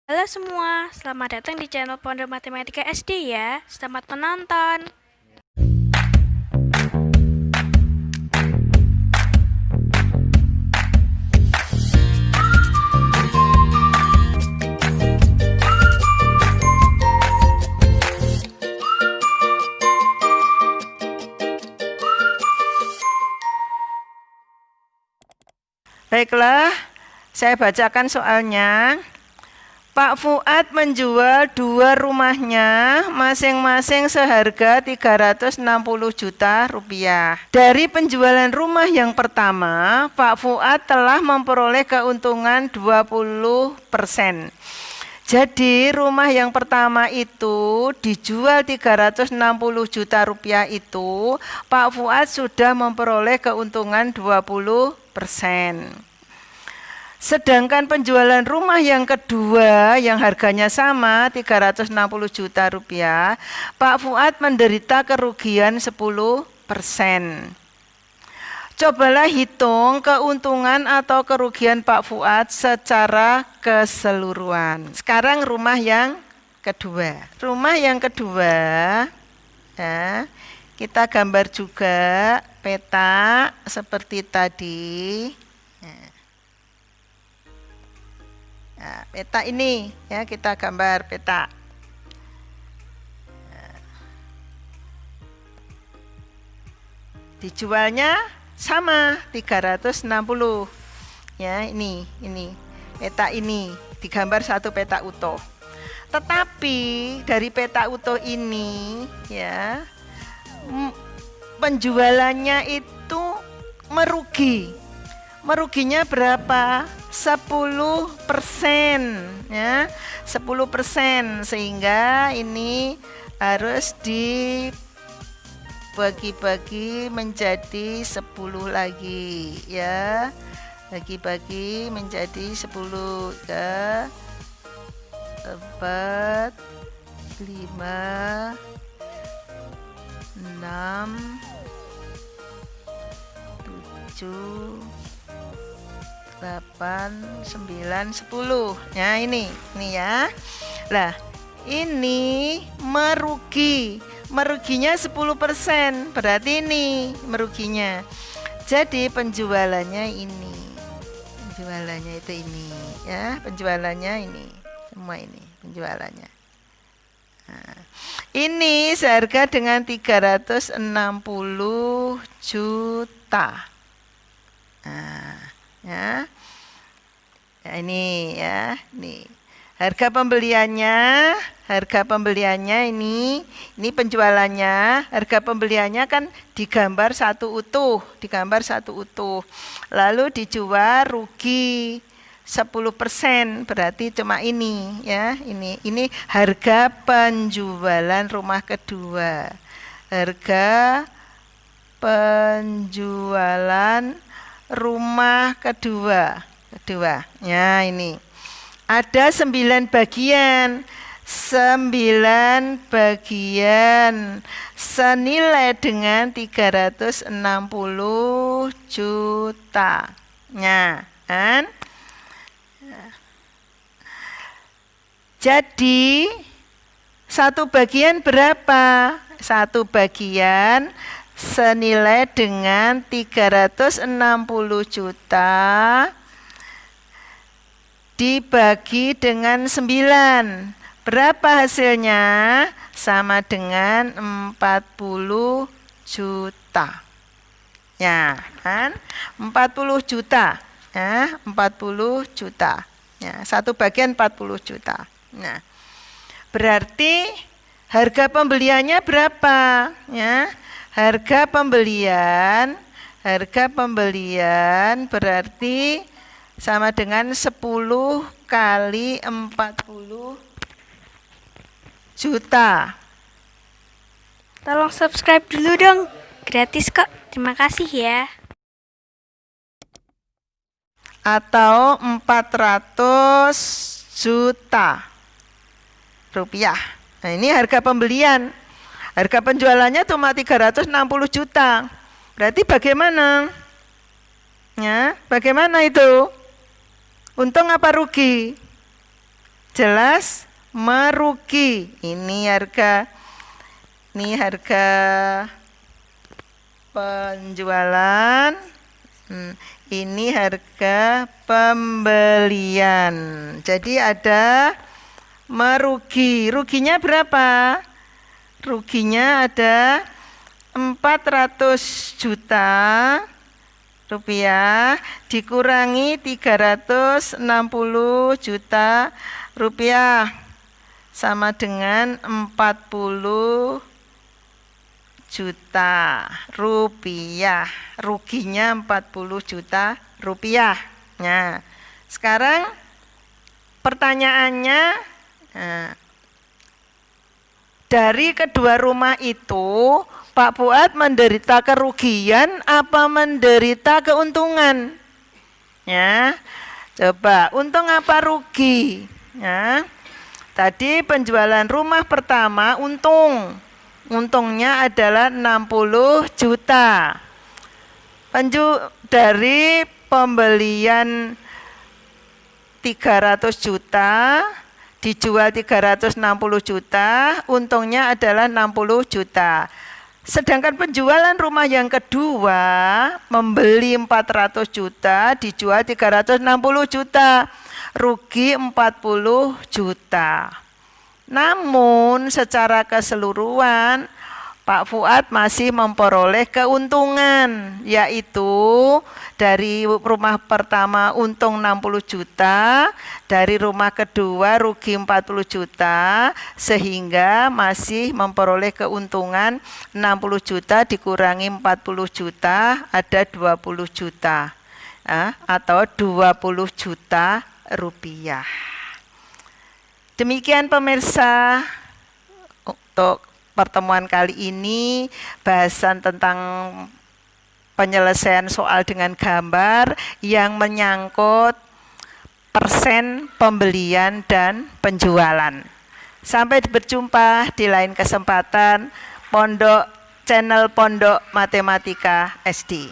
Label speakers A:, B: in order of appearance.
A: Halo semua, selamat datang di channel Pondok Matematika SD ya. Selamat menonton.
B: Baiklah, saya bacakan soalnya. Pak Fuad menjual dua rumahnya masing-masing seharga 360 juta rupiah. Dari penjualan rumah yang pertama, Pak Fuad telah memperoleh keuntungan 20%. Jadi rumah yang pertama itu dijual 360 juta rupiah itu, Pak Fuad sudah memperoleh keuntungan 20%. Sedangkan penjualan rumah yang kedua yang harganya sama 360 juta rupiah, Pak Fuad menderita kerugian 10%. Cobalah hitung keuntungan atau kerugian Pak Fuad secara keseluruhan. Sekarang rumah yang kedua. Rumah yang kedua, ya, kita gambar juga peta seperti tadi. Nah, peta ini ya, kita gambar peta. Dijualnya sama 360. Ya, ini peta ini digambar satu peta utuh. Tetapi dari peta utuh ini ya, penjualannya itu merugi. Meruginya berapa? 10% ya, 10%, sehingga ini harus dibagi-bagi menjadi 10 lagi ya. Bagi-bagi menjadi 10 ya. 4 5 6 7 8, 9, 10. Ya, ini ya. Lah, ini merugi. Meruginya 10%. Berarti ini meruginya. Jadi penjualannya ini. Penjualannya itu ini ya. Penjualannya ini. Semua ini penjualannya. Nah, ini seharga dengan 360 juta. Nah, ya. Ya, ini ya, ini harga pembeliannya ini penjualannya, harga pembeliannya kan digambar satu utuh, lalu dijual rugi 10%, berarti cuma ini ya, ini harga penjualan rumah kedua, harga penjualan rumah kedua ya. Ini ada 9 bagian senilai dengan 360 juta. Nah, kan? Jadi satu bagian berapa? Satu bagian senilai dengan 360 juta dibagi dengan 9. Berapa hasilnya? Sama dengan 40 juta. Ya, kan? 40 juta. Ya, 40 juta. Ya, satu bagian 40 juta. Nah, berarti harga pembeliannya berapa? Ya, harga pembelian berarti sama dengan 10 kali 40 juta.
A: Tolong subscribe dulu dong, gratis kok. Terima kasih ya.
B: Atau 400 juta rupiah. Nah, ini harga pembelian. Harga penjualannya cuma 360 juta. Berarti bagaimana? Ya, bagaimana itu? Untung apa rugi? jelas merugi. Ini harga penjualan, ini harga pembelian. Jadi ada merugi. Ruginya berapa? Ruginya ada 400 juta rupiah dikurangi 360 juta rupiah sama dengan 40 juta rupiah. Ruginya 40 juta rupiah. Nah, sekarang pertanyaannya, dari kedua rumah itu Pak Fuad menderita kerugian apa menderita keuntungan? Ya, coba untung apa rugi? Ya, tadi penjualan rumah pertama untung. Untungnya adalah 60 juta. Dari pembelian 300 juta dijual 360 juta, untungnya adalah 60 juta. Sedangkan penjualan rumah yang kedua membeli 400 juta, dijual 360 juta, rugi 40 juta. Namun secara keseluruhan Pak Fuad masih memperoleh keuntungan, yaitu dari rumah pertama untung 60 juta, dari rumah kedua rugi 40 juta, sehingga masih memperoleh keuntungan 60 juta dikurangi 40 juta, ada 20 juta, atau 20 juta rupiah. Demikian pemirsa, untuk pertemuan kali ini bahasan tentang penyelesaian soal dengan gambar yang menyangkut persen pembelian dan penjualan. Sampai berjumpa di lain kesempatan, channel Pondok Matematika SD.